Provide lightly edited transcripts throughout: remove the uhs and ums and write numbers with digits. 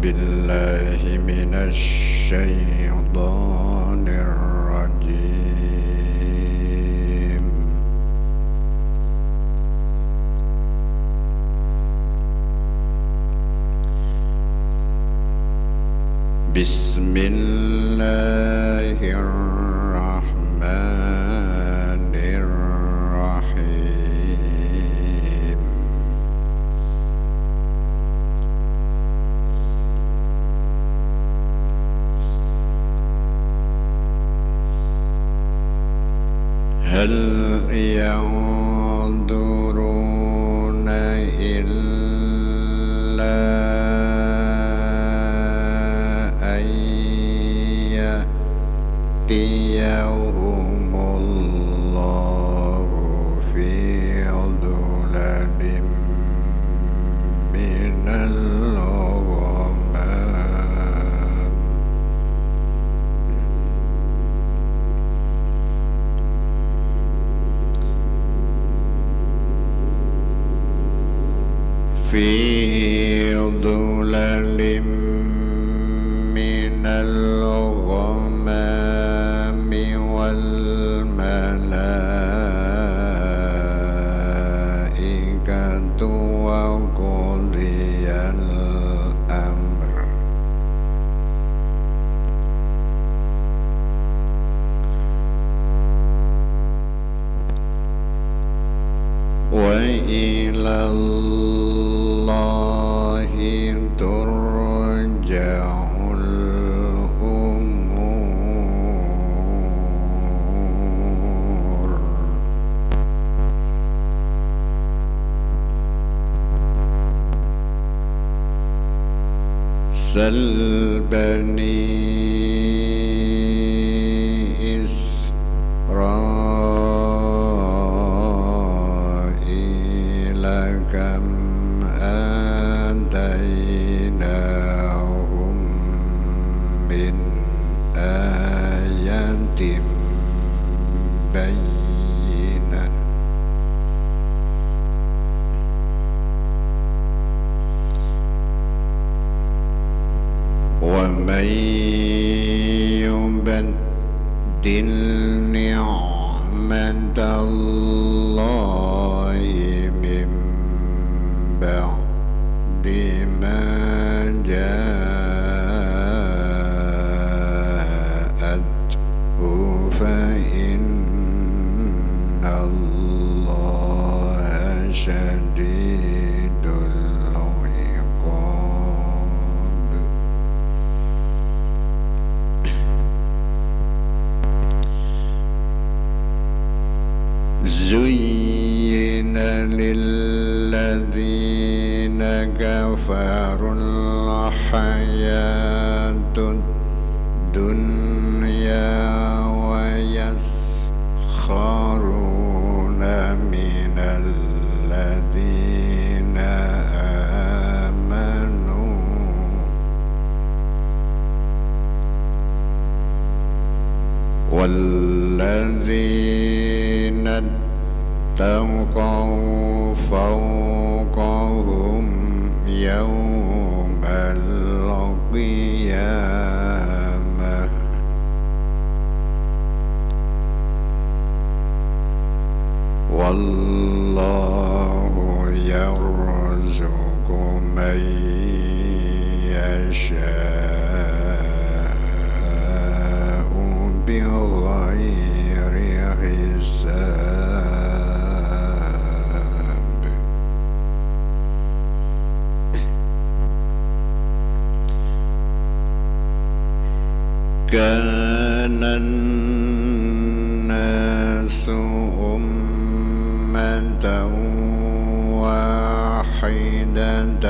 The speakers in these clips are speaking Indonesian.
بالله من الشيطان الرجيم. بسم الله الرحمن الرحيم. هل ينظرون إلا أن يأتيهم الله في ظلل من الغمام في ظلل من الغمام والملائكة وقضي الأمر وإلى الله ترجع الأمور. سل بني إسرائيل كم آتيناهم من آية بينة ومن يبدل نعمة الله من بعد ما جاءته فإن الله شديد العقاب. زين للذين كفروا الحياة الدنيا ويسخرون من الذين آمنوا والذين اتقوا فوقهم يوم القيامة والله يرزق من يشاء بغير حساب. كان الناس أمة واحدة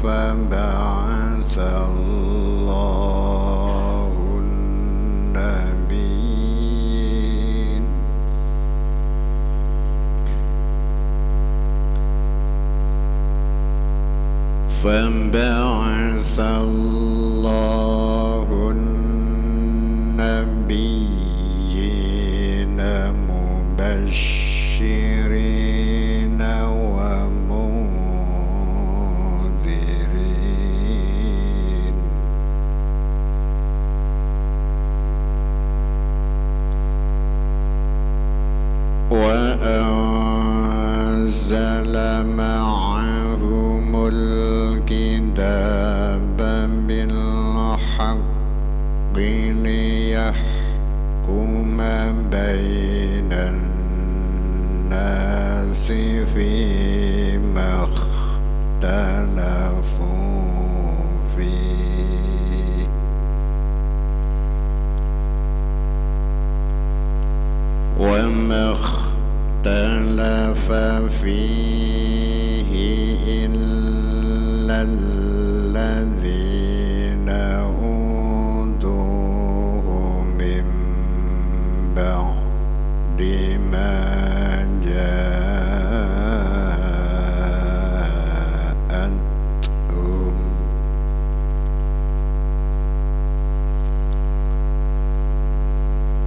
فبعث الله النبيين فبعث الله النبيين مبشرين ومنذرين بين الناس فيما اختلفوا فيه وما اختلف فيه إلا الذين أوتوه من بعد ما جاءتهم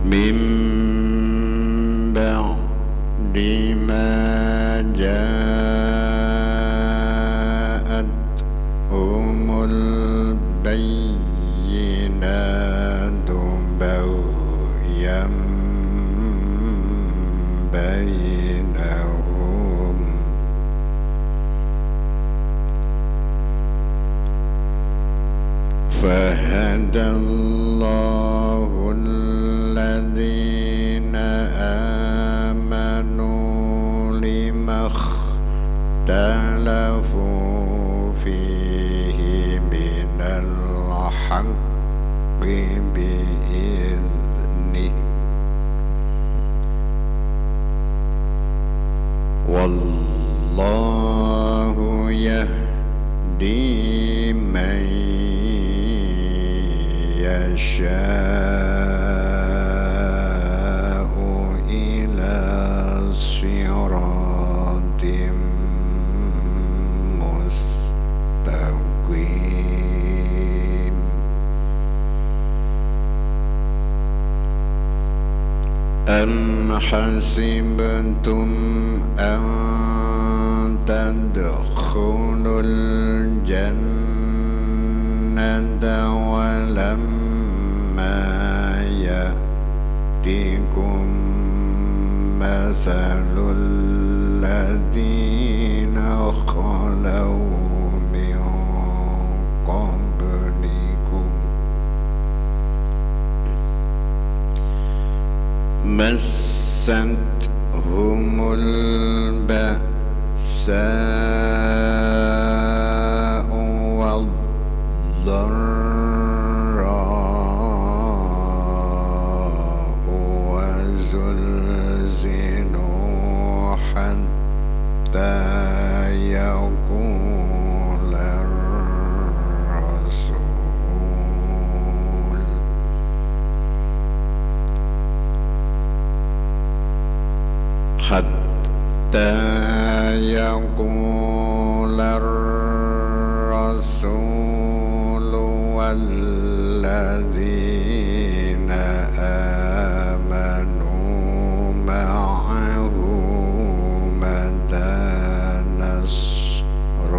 من بعد ما جاءتهم البينات بغيا بينهم فهدى الله الذين آمنوا لما اختلفوا فيه من الحق بإذنه والله يهدي من يشاء إلى صراط مستقيم أم حسبتم أن تدخلوا الجنة ولما يأتكم مثل الذين خلوا من قبلكم مستهم البأساء والضراء وزلزلوا حتى يقول الرسول والذين آمنوا معه متى نصر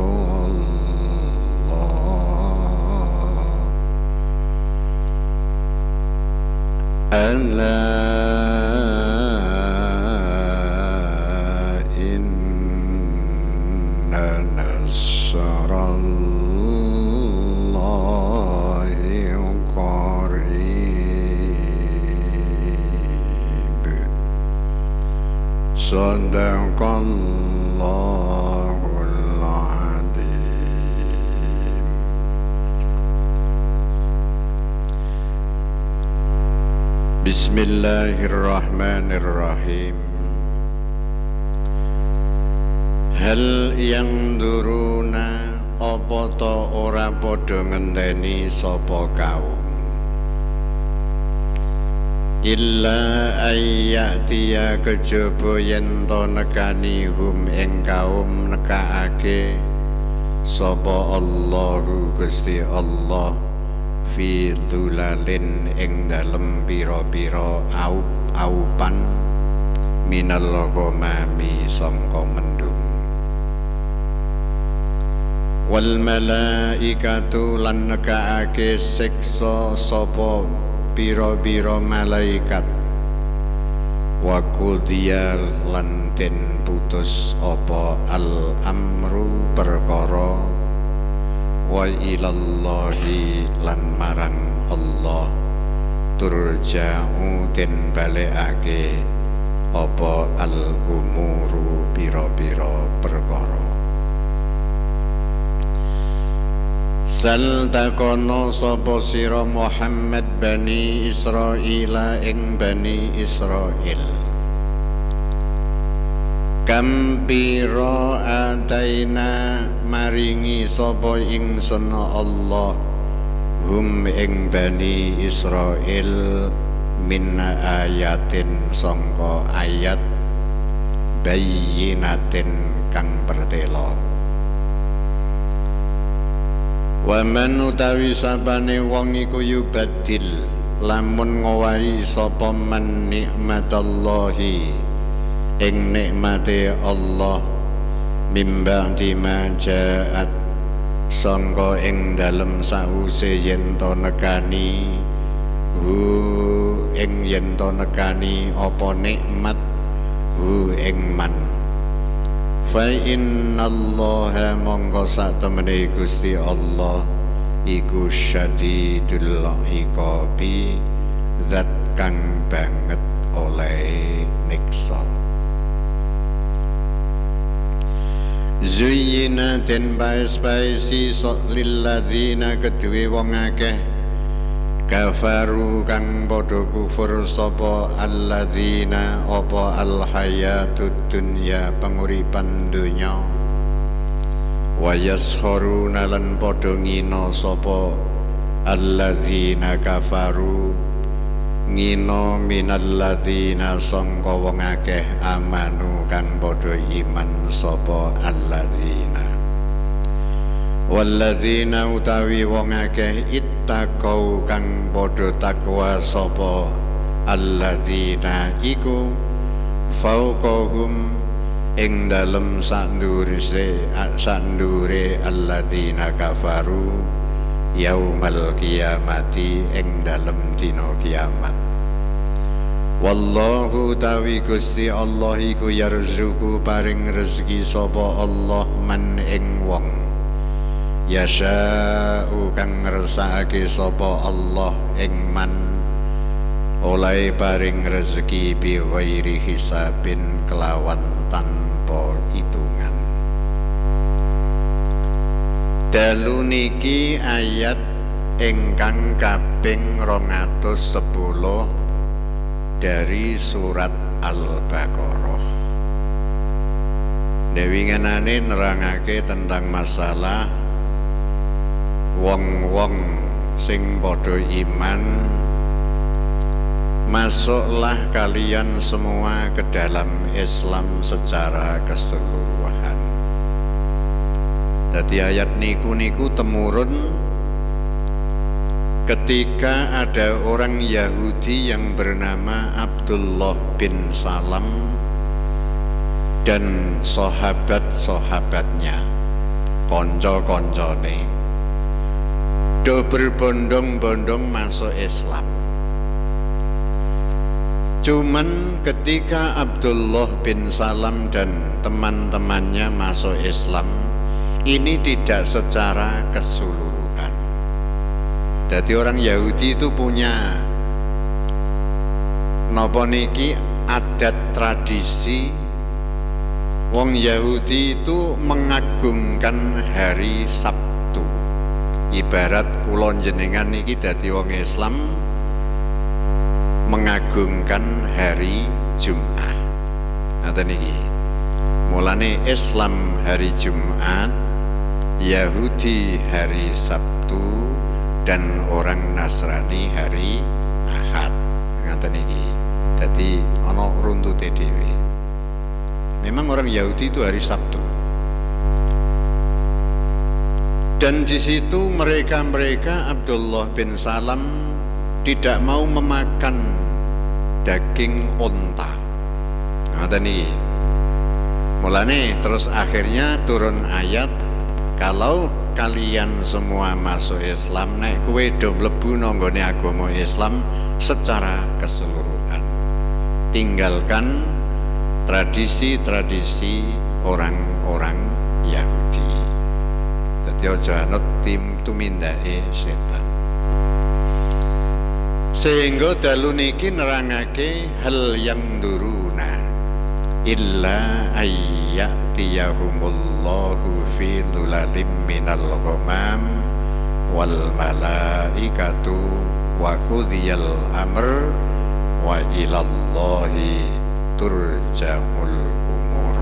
الله ألا إن نصر الله قريب صدق الله العظيم. Bismillahirrahmanirrahim. Hal yang duruna apa ta ora padha ngenteni sapa kaum illa ayyatiya kejaba yen to nekani hum ing kaum nekaake sapa Allahu Gusti Allah fi dhulalin ing dalem pira-pira aupan minal ghamami sangka mendung wal malaikatu lan nekaake siksa sapa pira-pira malaikat wa qudhiya lan den putus apa al amru perkara wa ilallahi lan marang Allah turja'u den balekake apa al umuru pira-pira perkara. Sal takono sapa sira Muhammad Bani Israila ing Bani Israil, kam pira ataina maringi sapa ingsun Allah hum ing Bani Israil min ayatin sangka ayat bayyinatin kang pertela. Wa man utawi sabane wong iku yubadil lamun ngowahi sapa man nikmatallahi ing nikmate Allah mimba ma jaat sangka ing dalem sause yen to nekani ing yen to nekani apa nikmat ing man. Fa innallaha mongko sak temene Gusti Allah iku syadidul iqabi zat kang banget oleh niksa. Zuyyina den baes-baesi sok lilladzina kedue wong akeh kafaru kang padha kufur sapa alladzina apa alhayatud dunya penguripan donya wa yasharuna lan padha ngina sapa alladzina kafaru ngina minalladzina sangka wong akeh amanu kang padha iman sapa alladzina walladzina utawi wong akeh ittaqau kang padha takwa sapa alladzina iku fauqahum ing dalem sandure alladzina kafaru yaumal kiamati ing dalem dina kiamat. Wallahu tawi Gusti Allah iku yarzuku paring rezeki sapa Allah man ing wong yasha'u kang ngersakake sapa Allah ing man oleh paring rezeki bi ghairi hisabin kelawan tanpa hitungan. Dalu niki ayat ingkang kaping 210 dari surat Al-Baqarah. Dewinganane nerangake tentang masalah wong-wong sing padha iman, masuklah kalian semua ke dalam Islam secara keseluruhan. Jadi ayat niku temurun ketika ada orang Yahudi yang bernama Abdullah bin Salam dan sahabat-sahabatnya, konco-koncone do berbondong-bondong masuk Islam. Cuman ketika Abdullah bin Salam dan teman-temannya masuk Islam, ini tidak secara keseluruhan. Jadi orang Yahudi itu punya napa niki adat tradisi. Wong Yahudi itu mengagungkan hari Sabtu. Ibarat kulon jenengan niki dadi wong Islam mengagungkan hari Jumat. Ngaten niki. Mulane Islam hari Jumat, Yahudi hari Sabtu, dan orang Nasrani hari Ahad. Ngaten niki. Dadi ana runtute dhewe. Memang orang Yahudi itu hari Sabtu. Dan di situ mereka Abdullah bin Salam tidak mau memakan daging unta. Ngaten niki. Mulane terus akhirnya turun ayat, kalau kalian semua masuk Islam, nek kowe do mlebu nanggone agama Islam secara keseluruhan, tinggalkan tradisi-tradisi orang-orang Yahudi. Dadi aja anut tumindake setan. Sehingga dalu niki nerangake hal yang duruna illa ayyatiyahumullahu fi dhulalim minal ghamam wal malaikatu wa qudiyal amr wa ilallahi turja'ul umur.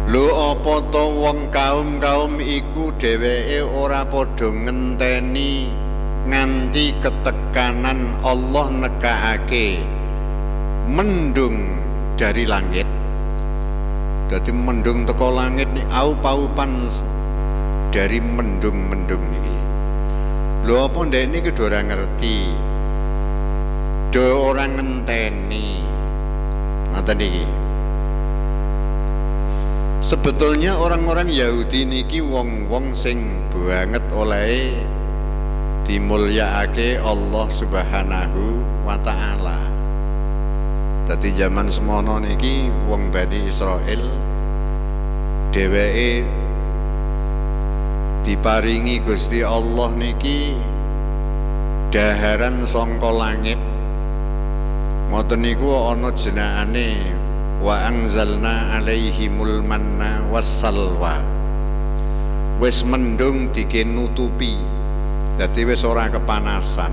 Lho apa to wong kaum-kaum iku dheweke ora padha ngenteni nganti ketekanan Allah nekakake mendung dari langit. Dadi mendung teko langit ni aup-aupan dari mendung-mendung niki. Lho apa ndek niki ora ngerti. Do ora ngenteni. Ngoten niki. Sebetulnya orang-orang Yahudi niki wong-wong sing banget oleh dimulyakake Allah Subhanahu wa taala. Dadi zaman semono niki wong Bani Israil dheweke diparingi Gusti Allah niki daharan sangka langit. Ngoten niku ana jenengane wa anzalna alaihimul manna wassalwa. Wis mendung dikenutupi, dadi wis ora kepanasan.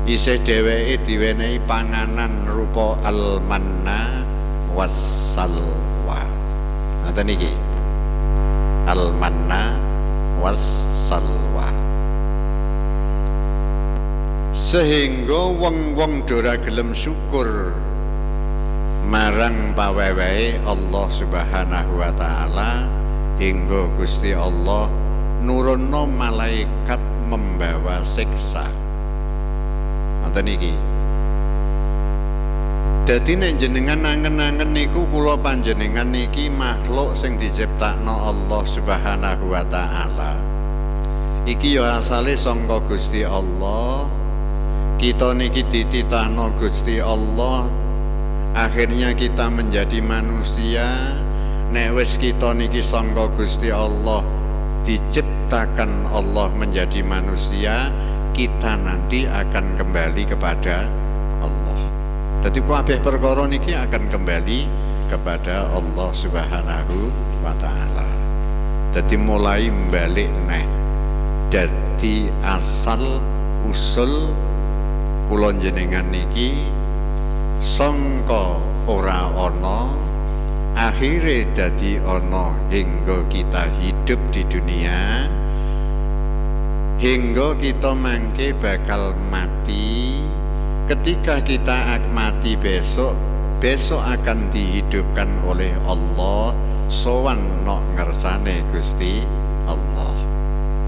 Isih dheweke diwenehi panganan rupa al manna wassalwa. Ngoten iki al manna wassalwa. Sehingga wong-wong dora gelem syukur marang pawewehe Allah Subhanahu wa taala hingga Gusti Allah nurunno malaikat membawa siksa. Ngoten iki. Dadi nek jenengan angen-angen niku kula panjenengan niki makhluk sing diciptakno Allah Subhanahu wa taala. Iki ya asale sangka Gusti Allah. Kita niki dititahno Gusti Allah. Akhirnya kita menjadi manusia. Nek wis kita niki sangka Gusti Allah diciptakan Allah menjadi manusia, kita nanti akan kembali kepada Allah. Jadi kabeh perkara niki akan kembali kepada Allah Subhanahu wa taala. Jadi mulai balik neh. Jadi asal usul kula jenengan niki sangka ora ana, akhire dadi ana hingga kita hidup di dunia, hingga kita mangke bakal mati. Ketika kita mati besok akan dihidupkan oleh Allah sowan nok ngersane Gusti Allah.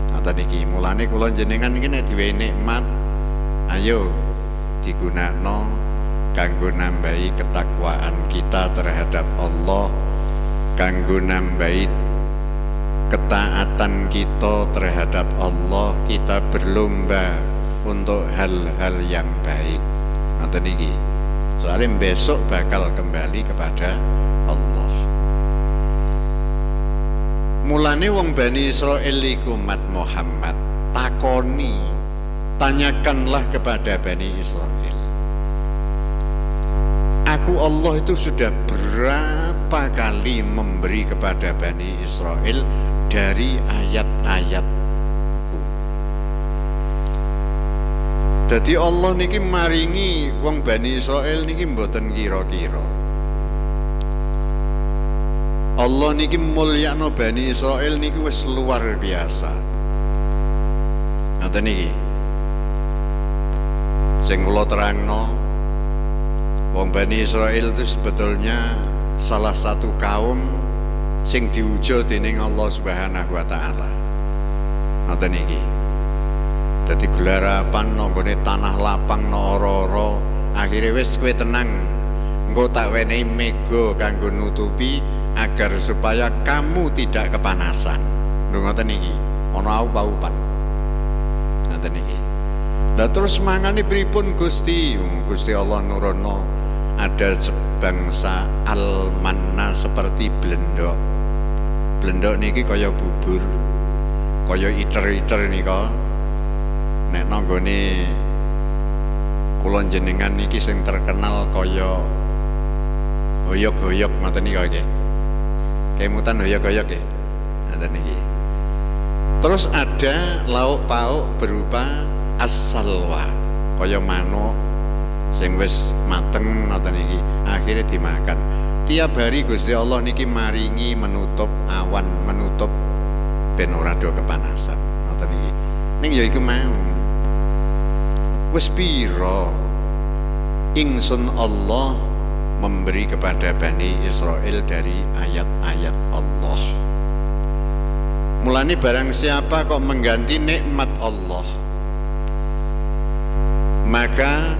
Ngoten iki mulane kula jenengan iki nek diwehi nikmat, ayo digunakno kanggo nambahi ketakwaan kita terhadap Allah, kanggo nambahi ketaatan kita terhadap Allah. Kita berlomba untuk hal-hal yang baik. Ngoten iki. Soalnya besok bakal kembali kepada Allah. Mulane wong Bani Israil iku umat Muhammad takoni, tanyakanlah kepada Bani Israil. Aku Allah itu sudah berapa kali memberi kepada Bani Israil dari ayat-ayatku. Jadi Allah niki maringi wong Bani Israil niki mboten kira-kira. Allah niki mulyakno Bani Israil niki wis luar biasa. Ngoten niki. Sing kula terangno, wong Bani Israil itu sebetulnya salah satu kaum sing diuja dening Allah Subhanahu wa taala. Ngoten iki. Dadi gelarapan nggone tanah lapang no ora-ora, akhire wis kowe tenang. Engko tak wenehi mega kanggo nutupi agar supaya kamu tidak kepanasan. Lho ngoten iki. Ana aup-aupan. Ngoten iki. Lah terus mangane pripun Gusti? Gusti Allah nurono ada sebangsa al-manna seperti blendok. Blendok niki kaya bubur, kaya iter-iter nika. nek nanggone kula jenengan niki sing terkenal kaya hoyok-hoyok ngoten niku nggih. Kemutan hoyok-hoyok nggih. Ngoten niki. Terus ada lauk pauk berupa as-salwa, kaya manuk sing wis mateng ngoten iki, akhirnya dimakan. Tiap hari Gusti Allah niki maringi menutup awan, menutup ben ora do kepanasan ngoten iki. Ning ya iku mau. Wis pira ingsun Allah memberi kepada Bani Israel dari ayat-ayat Allah. Mulane barang siapa kok mengganti nikmat Allah, maka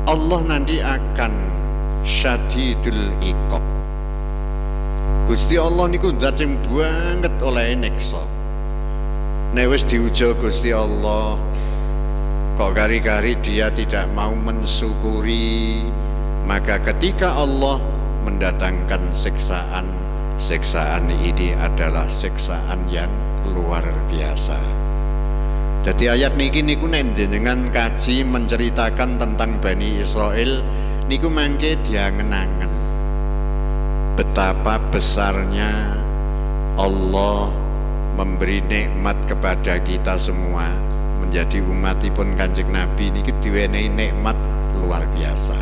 Allah nanti akan syadidul iqab. Gusti Allah niku zat sing banget oleh neksa. Nek wis diuja Gusti Allah kok kari-kari dia tidak mau mensyukuri, maka ketika Allah mendatangkan siksaan ini adalah siksaan yang luar biasa. Jadi ayat niki niku nek jenengan kaji menceritakan tentang Bani Israel niku mangke diangen-angen betapa besarnya Allah memberi nikmat kepada kita semua menjadi umatipun Kanjeng Nabi niki diwenehi nikmat luar biasa.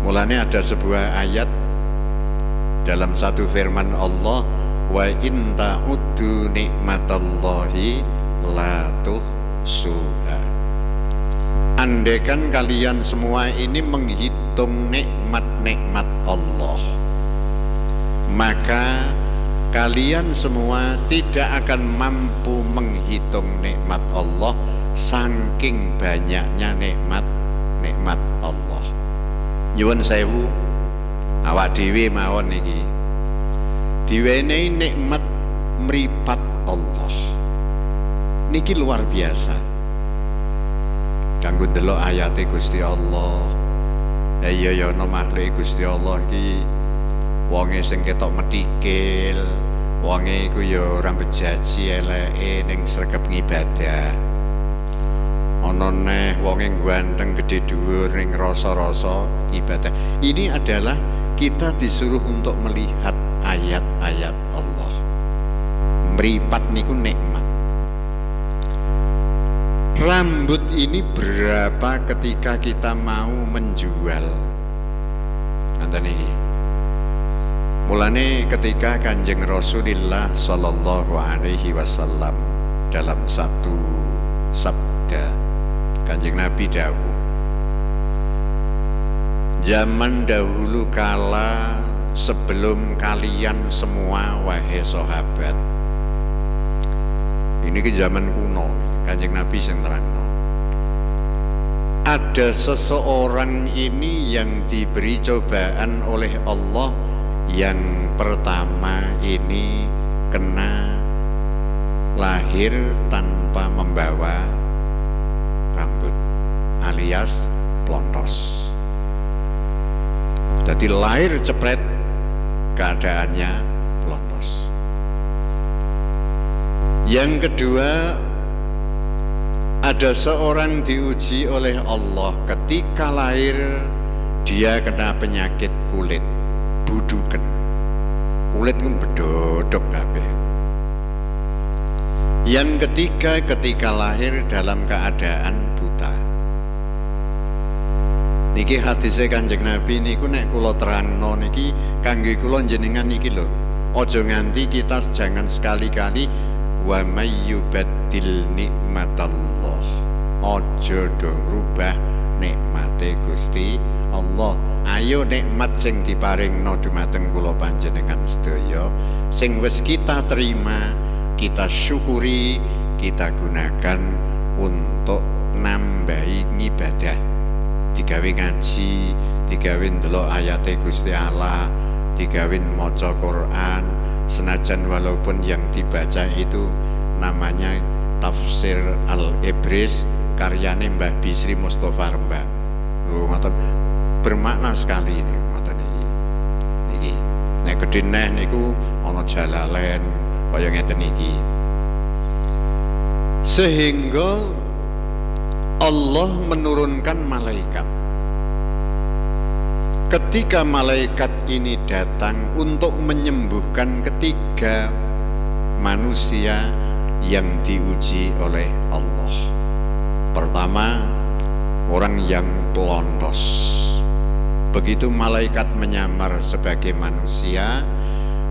Mulanya ada sebuah ayat dalam satu firman Allah, wa in ta'uddu nikmatallahi la tuhsuha. Andaikan kalian semua ini menghitung nikmat-nikmat Allah, maka kalian semua tidak akan mampu menghitung nikmat Allah, saking banyaknya nikmat Allah. Nyuwun sewu, awak dhewe mawon niki diwenehi nikmat mripat Allah niki luar biasa. Kanggo delok ayate Gusti Allah, iya ya ana makhluk Gusti Allah iki wonge sing ketok metikil, wonge iku ya ora bejaji eleke ning sregep ngibadah. Ana neh wonge ganteng gedhe dhuwur ning rasa-rasa ibadah. Ini adalah kita disuruh untuk melihat ayat-ayat Allah. Meripat niku nikmat. Rambut ini berapa ketika kita mau menjual? Nanti nih. Mulane ketika Kanjeng Rasulullah Sallallahu Alaihi Wasallam dalam satu sabda Kanjeng Nabi dawuh, zaman dahulu kala sebelum kalian semua wahai sahabat, ini ke zaman kuno Kanjeng Nabi sing terangno, ada seseorang ini yang diberi cobaan oleh Allah. Yang pertama ini kena lahir tanpa membawa rambut alias plontos. Jadi lahir cepret keadaannya plontos. Yang kedua, ada seorang diuji oleh Allah ketika lahir dia kena penyakit kulit, buduken. Kulit itu bedodok kabeh. Yang ketiga, ketika lahir dalam keadaan buta. Niki hadise Kanjeng Nabi niku nek kula terangno niki kangge kula jenengan niki lho. Aja nganti kita jangan sekali-kali wa may yubaddil nikmatallah. Aja do rubah nikmate Gusti Allah. Ayo nikmat sing diparingno dumateng kula panjenengan sedaya sing wis kita terima, kita syukuri, kita gunakan untuk nambahi ibadah. Digawe ngaji, digawe ndelok ayate Gusti Allah, digawe maca Quran, senajan walaupun yang dibaca itu namanya Tafsir Al-Ibris karyane Mbah Bisri Mustofa Rembang. Lho ngoten bermakna sekali ini ngoten iki. Niki nek gedhe neh niku ana Jalalain kaya ngeten iki. Sehingga Allah menurunkan malaikat. Ketika malaikat ini datang untuk menyembuhkan ketiga manusia yang diuji oleh Allah. Pertama, orang yang pelontos. Begitu malaikat menyamar sebagai manusia,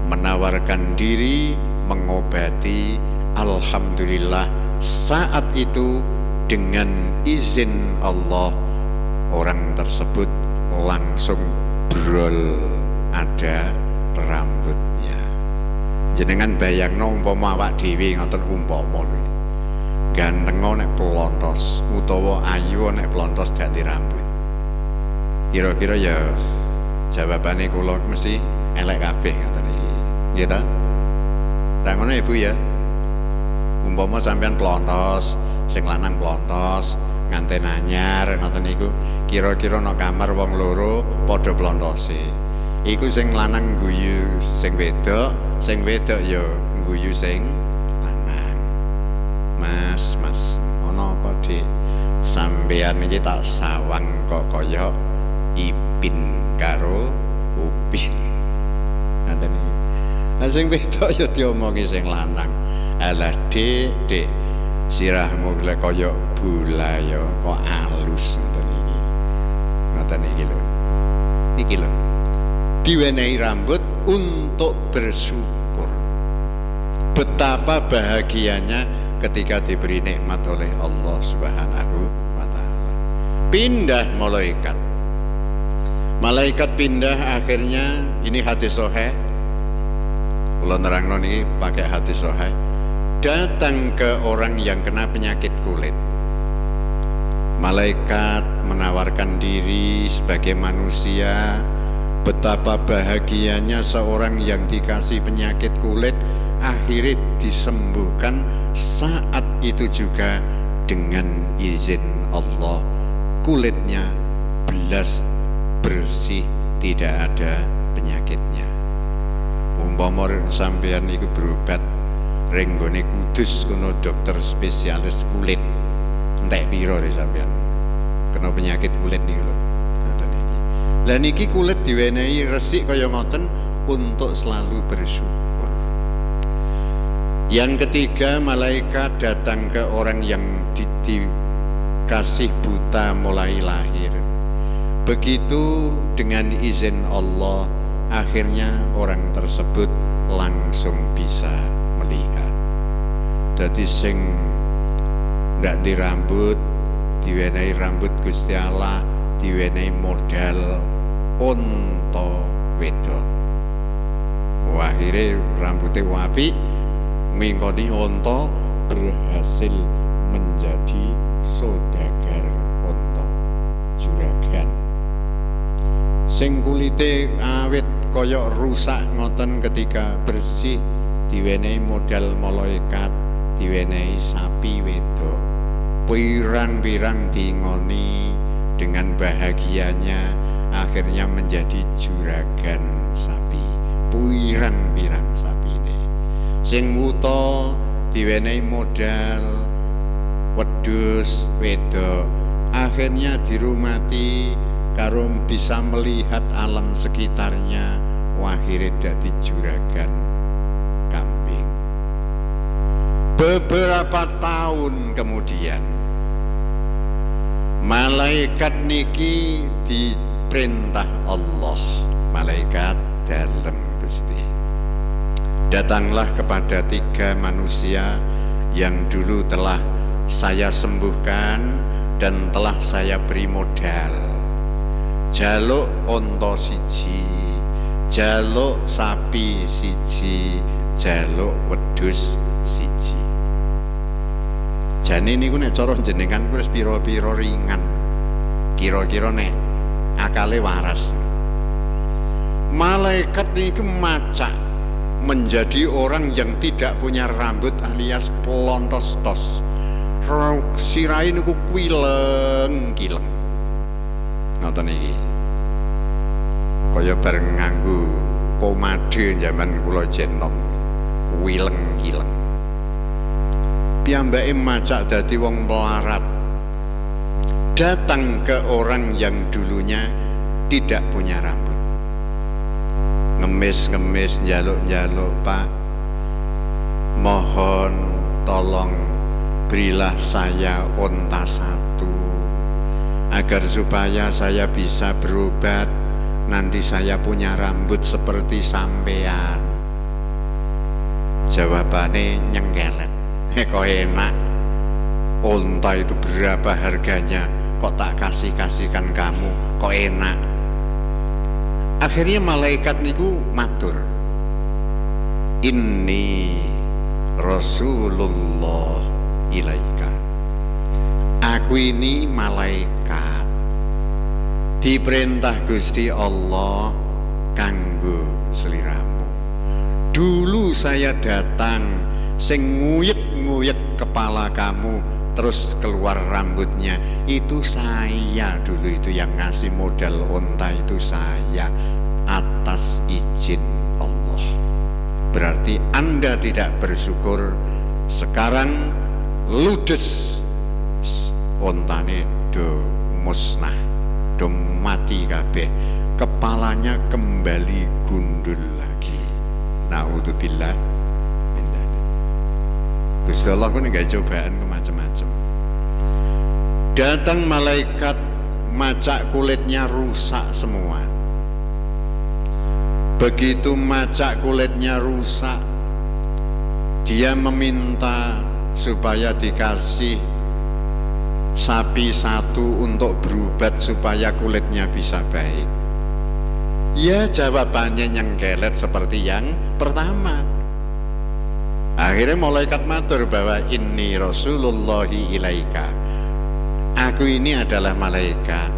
menawarkan diri, mengobati, alhamdulillah saat itu dengan izin Allah orang tersebut langsung brol ada rambutnya. Jenengan bayangno umpama awak dhewe ngoten umpama lho. Ganteng nek pelontos utawa ayu nek pelontos ganti rambut. Kira-kira ya jawabane kula mesti elek kabeh ngoten iki. Nggih ta? Ra ngono Ibu ya. Umpama sampean pelontos, sing lanang pelontos, nganten anyar ngoten niku, kira-kira nang kamar wong loro padha pelontose. Iku sing lanang guyu sing wedok ya guyu sing lanang. Mas, ana apa Dik? Sampeyan iki tak sawang kok kaya Ipin karo Upin. Ngoten iki. Lah sing wedok ya diomongi sing lanang. Alah Dik, sirahmu lek kaya bola ya kok alus ngoten iki. Ngoten iki lho. Iki lho. Diwenehi rambut untuk bersyukur. Betapa bahagianya ketika diberi nikmat oleh Allah Subhanahu wa taala. Pindah malaikat. Malaikat pindah akhirnya, ini hadis sahih. Kula nerangno niki pakai hadis sahih. Datang ke orang yang kena penyakit kulit. Malaikat menawarkan diri sebagai manusia. Betapa bahagianya seorang yang dikasih penyakit kulit akhirnya disembuhkan saat itu juga dengan izin Allah. Kulitnya belas bersih, tidak ada penyakitnya. Umpama sampeyan iku berobat ring nggone Kudus kono dokter spesialis kulit, entek piro re sampeyan kena penyakit kulit niku lho. Ngoten iki. Lah niki kulit diwenehi resik kaya ngoten untuk selalu bersyukur. Yang ketiga, malaikat datang ke orang yang dikasih buta mulai lahir. Begitu dengan izin Allah, akhirnya orang tersebut langsung bisa melihat. Jadi sing ndak dirambut, diwenehi rambut Gusti Allah, diwenehi modal unta wedok. Akhirnya rambutnya wapi, ngingkoni unta berhasil menjadi saudagar unta, juragan. Sing kulite awit koyok rusak ngoten ketika bersih diwenehi modal malaikat, diwenehi sapi wedok. Pirang-pirang diingoni dengan bahagianya akhirnya menjadi juragan sapi. Pirang-pirang sapine. Sing wuta diwenehi modal wedhus wedok, akhirnya dirumati karo bisa melihat alam sekitarnya, akhirnya dadi juragan kambing. Beberapa tahun kemudian malaikat niki diperintah Allah, malaikat dalem Gusti, datanglah kepada tiga manusia yang dulu telah saya sembuhkan dan telah saya beri modal. Jaluk onto siji, jaluk sapi siji, jaluk wedhus siji. Jane niku nek cara jenengan wis pira-pira ringan. Kira-kira nek akale waras. Malaikat niku macak menjadi orang yang tidak punya rambut alias pelontos-tos. Sirahe niku kuileng-kileng. Ngoten iki. Kaya bareng nganggo pomade zaman kula jenom. Kuileng-kileng. piyambake macak dadi wong melarat, datang ke orang yang dulunya tidak punya rambut, ngemis-ngemis, njaluk-njaluk, Pak, mohon tolong berilah saya unta satu agar supaya saya bisa berobat, nanti saya punya rambut seperti sampean. Jawabannya nyengkelet, kok enak, unta itu berapa harganya, kok tak kasih-kasihkan kamu, kok enak. Akhirnya malaikat niku matur, inni Rasulullah ilaika, aku ini malaikat diperintah Gusti Allah kanggo sliramu. Dulu saya datang sing nguyek-nguyek kepala kamu terus keluar rambutnya, itu saya dulu, itu yang ngasih modal unta itu saya atas izin Allah. Berarti Anda tidak bersyukur, sekarang ludes untane do musnah, do mati kabeh, kepalanya kembali gundul lagi. Naudzubillah. Gusti Allah ku nggak cobaan ke macam-macam. Datang malaikat, macak kulitnya rusak semua. Begitu macak kulitnya rusak, dia meminta supaya dikasih sapi satu untuk berobat supaya kulitnya bisa baik. Ya, jawabannya nyengkelet seperti yang pertama. Akhirnya malaikat matur bahwa inni Rasulullahi ilaika, aku ini adalah malaikat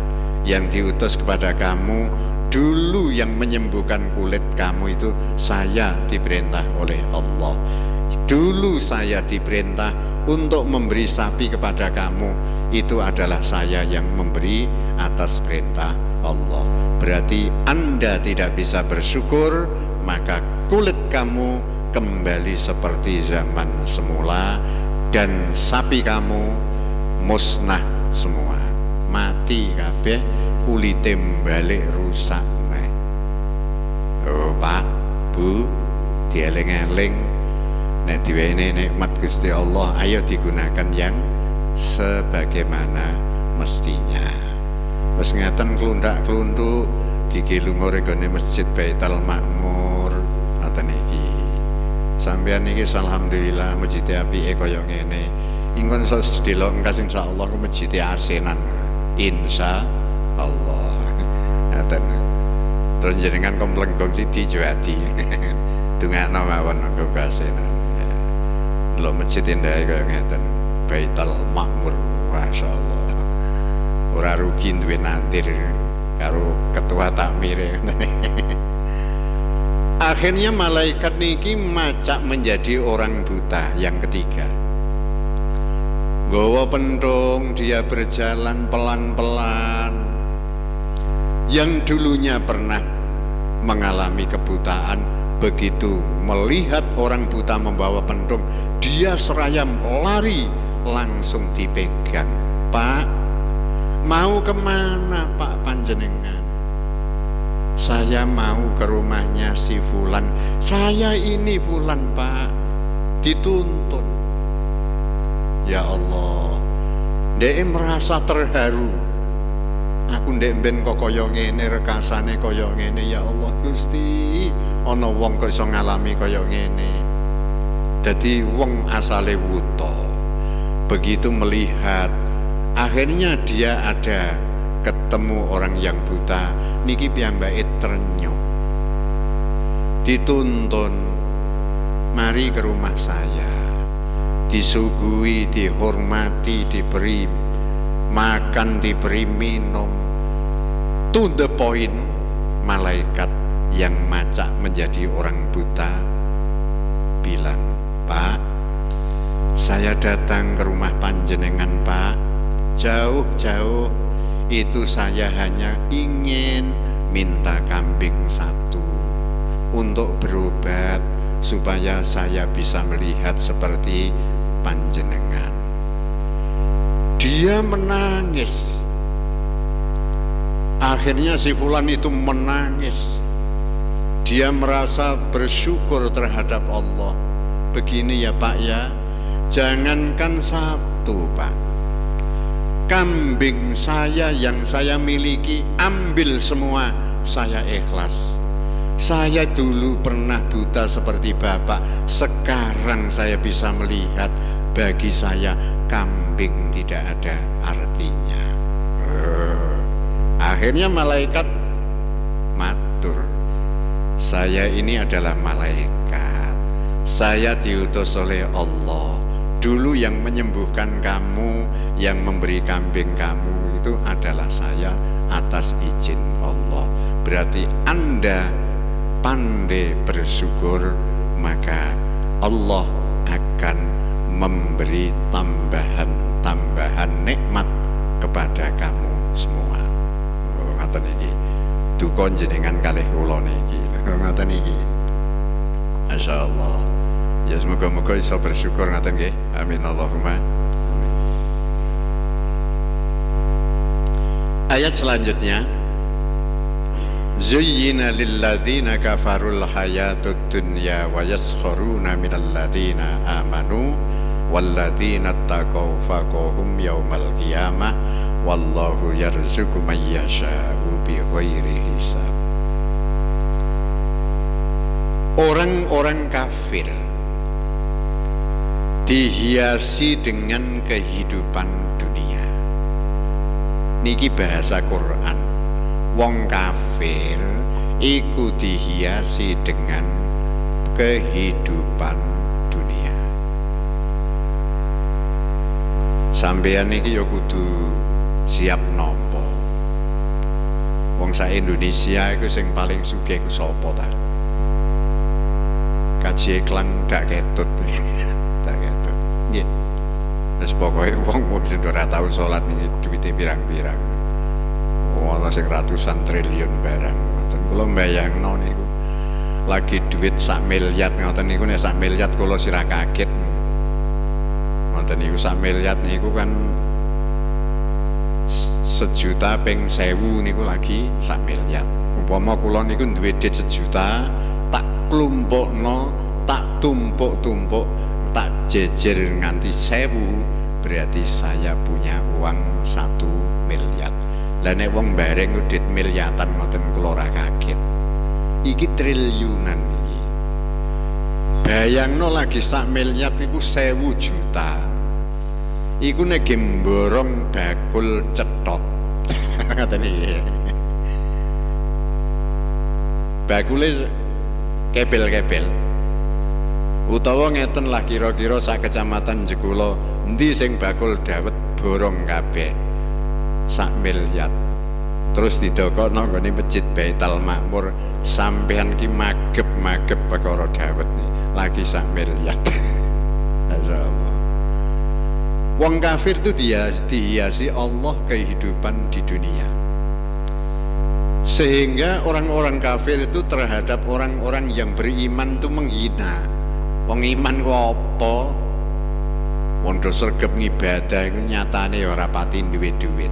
yang diutus kepada kamu. Dulu yang menyembuhkan kulit kamu itu saya diperintah oleh Allah. Dulu saya diperintah untuk memberi sapi kepada kamu, itu adalah saya yang memberi atas perintah Allah. Berarti Anda tidak bisa bersyukur, maka kulit kamu kembali seperti zaman semula dan sapi kamu musnah semua, mati kabeh, kulite balik rusak neh. Oh Pak, Bu, dieling-eling nek diwene nikmat Gusti Allah, ayo digunakan yang sebagaimana mestinya. Wis ngeten klundak-klunduk digilungur nggone Masjid Baitul Makmur ngoten iki. Sampeyan iki alhamdulillah masjid apike kaya ngene. Ingkon sos delok engkas insyaallah ku masjid asenan. Insyaallah. Ngaten. Terus jenengan komplengkong siji juadi. Dungakno mawon monggo asenan. Delok masjid indah kaya ngeten. Baitul Makmur, masyaallah. Ora rugi duwe nantir karo ketua takmire. Akhirnya malaikat niki macak menjadi orang buta yang ketiga. Nggawa penthung, dia berjalan pelan-pelan. Yang dulunya pernah mengalami kebutaan, begitu melihat orang buta membawa penthung, dia serayam lari, langsung dipegang. Pak, mau kemana Pak panjenengan? Saya mau ke rumahnya si Fulan. Saya ini Fulan Pak, dituntun. Ya Allah, ndek merasa terharu. Aku ndek ben kok kaya ngene, rekasane kaya ngene. Ya Allah Gusti, ana wong kok iso ngalami kaya ngene. Dadi wong asale wuta. Begitu melihat, akhirnya dia ada ketemu orang yang buta, niki piyambake ternyuh, dituntun, mari ke rumah saya, disuguhi, dihormati, diberi makan, diberi minum. To the point, malaikat yang macak menjadi orang buta bilang, Pak, saya datang ke rumah panjenengan Pak, jauh-jauh, itu saya hanya ingin minta kambing satu untuk berobat supaya saya bisa melihat seperti panjenengan. Dia menangis. Akhirnya si fulan itu menangis. Dia merasa bersyukur terhadap Allah. Begini ya Pak ya, jangankan satu Pak, kambing saya yang saya miliki ambil semua, saya ikhlas. Saya dulu pernah buta seperti Bapak, sekarang saya bisa melihat, bagi saya kambing tidak ada artinya. Akhirnya malaikat matur, saya ini adalah malaikat, saya diutus oleh Allah. Dulu yang menyembuhkan kamu, yang memberi kambing kamu itu adalah saya atas izin Allah. Berarti Anda pandai bersyukur, maka Allah akan memberi tambahan nikmat kepada kamu semua. Ngaten iki duka jenengan kalih kula niki. Ngaten iki. Masyaallah. Ya semoga-moga iso bersyukur ngaten nggih. Amin Allahumma. Amin. Ayat selanjutnya, Zuyyina lilladzina kafarul hayatud dunya wa yaskharuna minal ladzina amanu walladzina taqaw faqahum yaumal qiyamah wallahu yarzuqu may yasha'u bighairi hisab. Orang-orang kafir dihiasi dengan kehidupan dunia. Niki bahasa Quran. Wong kafir iku dihiasi dengan kehidupan dunia. Sampeyan niki ya kudu siap nampa. Wong sak Indonesia iku sing paling sugih ku sapa ta? Kaji Klang dak ketut. Tak ketut. Nggih. Wis pokoke wong sing ora tau salat niki duwite pirang-pirang. Ana sing ratusan triliun barang. Ngoten kula mbayangno niku. Lagi duit 1 miliar ngoten niku, nek 1 miliar kula sira kaget. Ngoten niku 1 miliar niku kan 1 juta ping 1000 niku lagi 1 miliar. Umpama kula niku duwe duit 1 juta, tak klumpukno, tak tumpuk-tumpuk, tak jejer nganti 1000, berarti saya punya uang 1 miliar. Lah nek wong bareng duit miliatan ngoten kula ora kaget. Iki triliunan iki. Bayangno lagi 1 miliar iku 1000 juta. Iku nek gemborong bakul cetot. Ngaten iki. Bakule kepel-kepel. Utawa ngeten lah kira-kira sak kecamatan Jekulo endi sing bakul dawet borong kabeh. 1 miliar. Terus didokokno nggone masjid Baitul Makmur, sampean ki magep-magep perkara dawet nih. Lagi 1 miliar. Masyaallah. Wong kafir itu dia dihiasi Allah kehidupan di dunia. Sehingga orang-orang kafir itu terhadap orang-orang yang beriman itu menghina. Wong iman ku apa? Wong do sregep ngibadah iku nyatane ora pati duwe duit.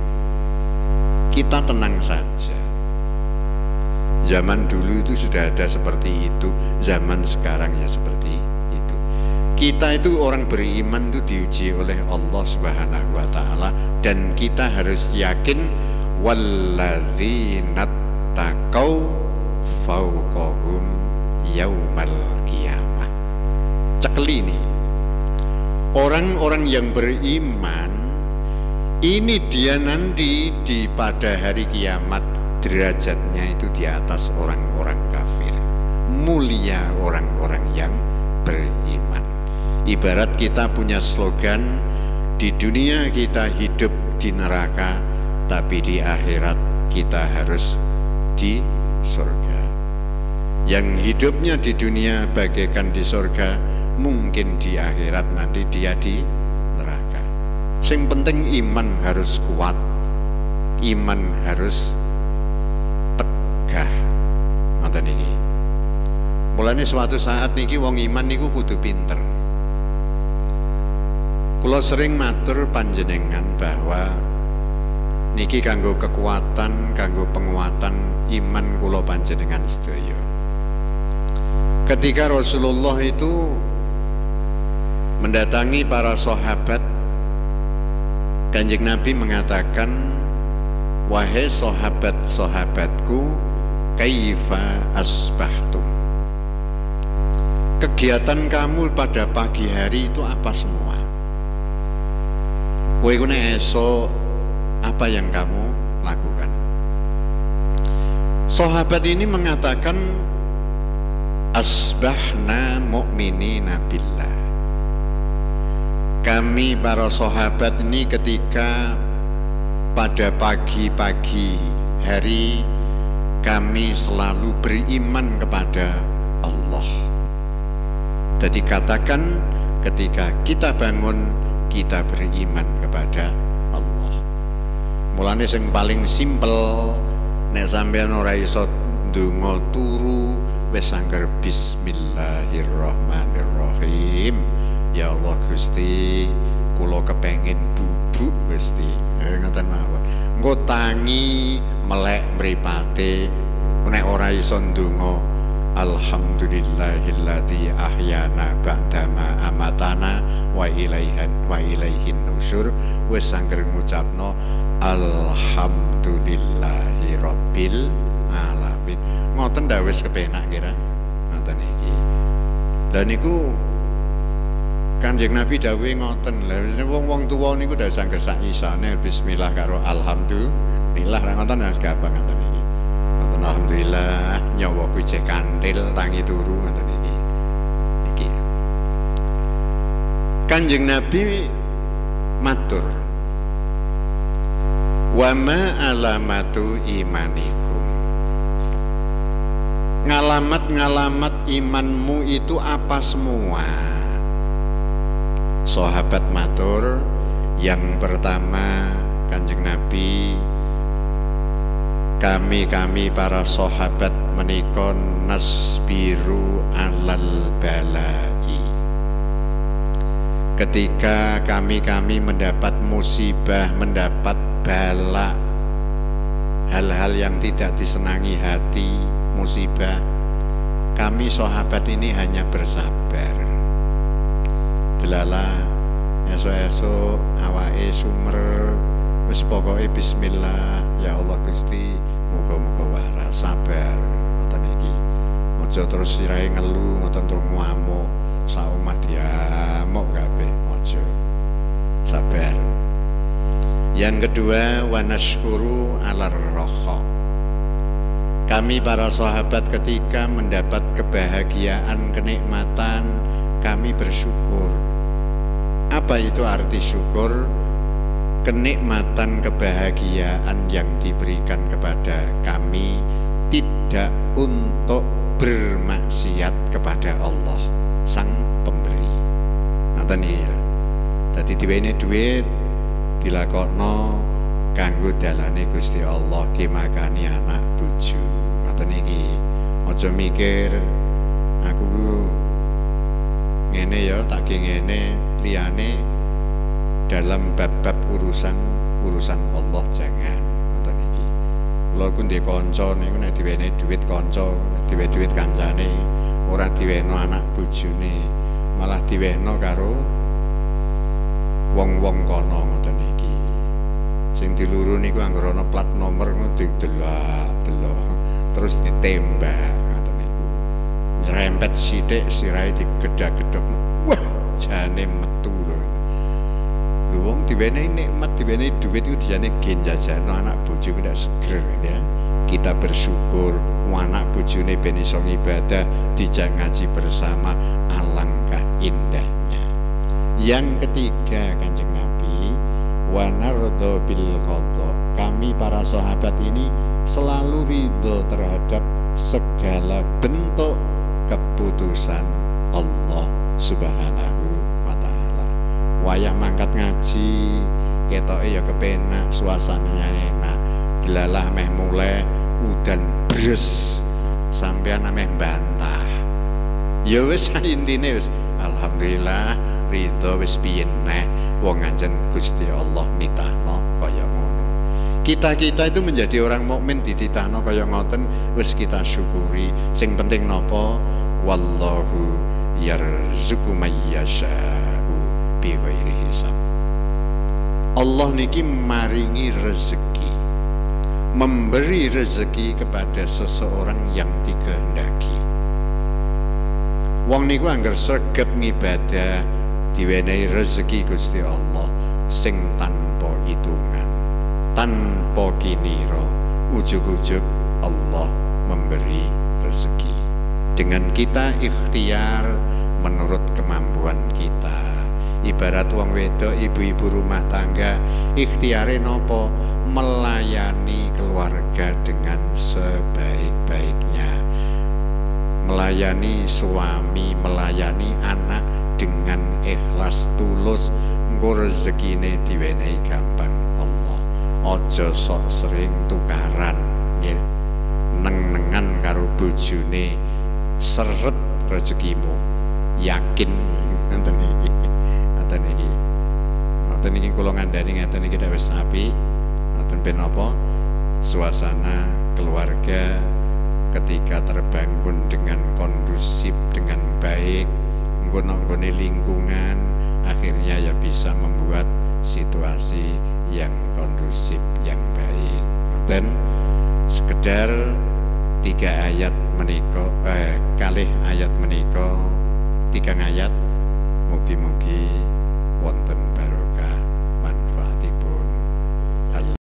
Kita tenang saja. Zaman dulu itu sudah ada seperti itu, zaman sekarang ya seperti itu. Kita itu orang beriman itu diuji oleh Allah Subhanahu wa taala, dan kita harus yakin walladzina taqau fawqahum yaumal qiyamah. Cekli ini. Orang-orang yang beriman ini dia nanti pada hari kiamat derajatnya itu di atas orang-orang kafir. Mulia orang-orang yang beriman. Ibarat kita punya slogan, di dunia kita hidup di neraka, tapi di akhirat kita harus di surga. Yang hidupnya di dunia bagaikan di surga, mungkin di akhirat nanti dia di neraka. Sing penting iman harus kuat, iman harus tegah. Ngoten niki. Mulane suatu saat niki wong iman niku kudu pinter. Kula sering matur panjenengan bahwa niki kanggo kekuatan, kanggo penguatan iman kula panjenengan sedaya. Ketika Rasulullah itu mendatangi para sahabat, Kanjeng Nabi mengatakan, wahai sahabat-sahabatku, kaifa asbahtum? Kegiatan kamu pada pagi hari itu apa semua? Kowe iku nek esuk apa yang kamu lakukan? Sahabat ini mengatakan, asbahna mu'minina billah. Kami para sahabat ini ketika pada pagi-pagi hari kami selalu beriman kepada Allah. Jadi katakan ketika kita bangun kita beriman kepada Allah. Mulane sing paling simpel nek sampeyan ora iso ndonga turu wis angger bismillahirrahmanirrahim. Ya Allah Gusti, kula kepengin bubuk Gusti. Ngoten mawon. Engko tangi melek mripate nek ora iso ndonga alhamdulillahilladzi ahyana ba'dama amatana wa ilaihin nusyur, wis angger ngucapno alhamdulillahi rabbil alamin. Ngoten ndak wis kepenak kira ngoten iki. Lah niku Kanjeng Nabi dawuhe ngoten. Lah wong-wong tuwa niku ndak sangger sak isane bismillah karo alhamdulillah ra ngoten wis gampang ngoten iki. Ngoten alhamdulillah nyawa ku cek kandil tangi turu ngoten iki. Iki. Kanjeng Nabi matur, wa ma alamatu imanikum. Ngalamat-ngalamat imanmu itu apa semua? Sahabat matur, yang pertama Kanjeng Nabi, kami para sahabat menika nasbiru alal balai. Ketika kami mendapat musibah, mendapat bala, hal-hal yang tidak disenangi hati, musibah, kami sahabat ini hanya bersabar. Delala esok-esok awake sumer, wis pokoke bismillah, ya Allah Gusti, muga-muga waras, sabar. Ngoten iki. Aja terus sirahe ngelu, ngoten terus ngamuk, sak omah diamuk kabeh, aja. Sabar. Yang kedua, wa nashkuru 'alar raha. Kami para sahabat ketika mendapat kebahagiaan, kenikmatan, kami bersyukur. Apa itu arti syukur? Kenikmatan, kebahagiaan yang diberikan kepada kami tidak untuk bermaksiat kepada Allah Sang Pemberi. Ngoten iki. Dadi diwene dhuwit dilakokno kanggo dalane Gusti Allah, ki makani anak bojo. Ngoten iki. Aja mikir aku ngene ya tak ngene, liyane dalam bab-bab urusan Allah jangan. Ngoten iki. Kula ku ndek kanca niku nek diwene dhuwit kanca, diwe dhuwit kancane, ora diweno anak bojone, malah diweno karo wong-wong kono ngoten iki. Sing diluru niku anggere ana plat nomor ngono didelok-delok, terus ditembak ngoten niku. Nyerempet sithik sirahe digedhak-gedhok. Wah, jane metu lho. Lho wong diwenehi nikmat, diwenehi dhuwit iku dijane gen jajano anak bojo ku ndak seger ya. Kita bersyukur anak bojone ben iso ibadah, dijak ngaji bersama, alangkah indahnya. Yang ketiga Kanjeng Nabi, wa nardo bil qadha. Kami para sahabat ini selalu ridho terhadap segala bentuk keputusan Allah Subhanahu wa ta'ala. Wayah mangkat ngaji ketoke ya kepenak, suasananya enak. Dilalah meh mulai udan bres sampean ameh bantah. Ya wis intine wis alhamdulillah ridho wis piye neh. wong anjen Gusti Allah nitahno kaya ngono. Kita itu menjadi orang mukmin dititahno kaya ngoten wis kita syukuri. Sing penting napa? Wallahu yarzuqu may yasha'u bighairi hisab. Allah niki maringi rezeki, memberi rezeki kepada seseorang yang dikehendaki. Wong niku angger sregep ngibadah diwenehi rezeki Gusti Allah sing tanpa hitungan, tanpa kinira. Ujug-ujug Allah memberi rezeki dengan kita ikhtiar menurut kemampuan kita. Ibarat wong wedok, ibu-ibu rumah tangga, ikhtiare nopo? Melayani keluarga dengan sebaik-baiknya, melayani suami, melayani anak dengan ikhlas tulus. Engko rezekine diwenehi gampang Allah. Aja sok sering tukaran neng-nengan karo bojone, seret rezekimu. Yakin ngoten iki. Ngoten iki. Ngoten iki kula ngandani ngeten iki wis apik. Ngoten ben apa? Suasana keluarga ketika terbangun dengan kondusif, dengan baik, nggone lingkungan, akhirnya ya bisa membuat situasi yang kondusif, yang baik. Ngoten sekedar 3 ayat menika, kalih ayat menika, 3 ayat, mugi-mugi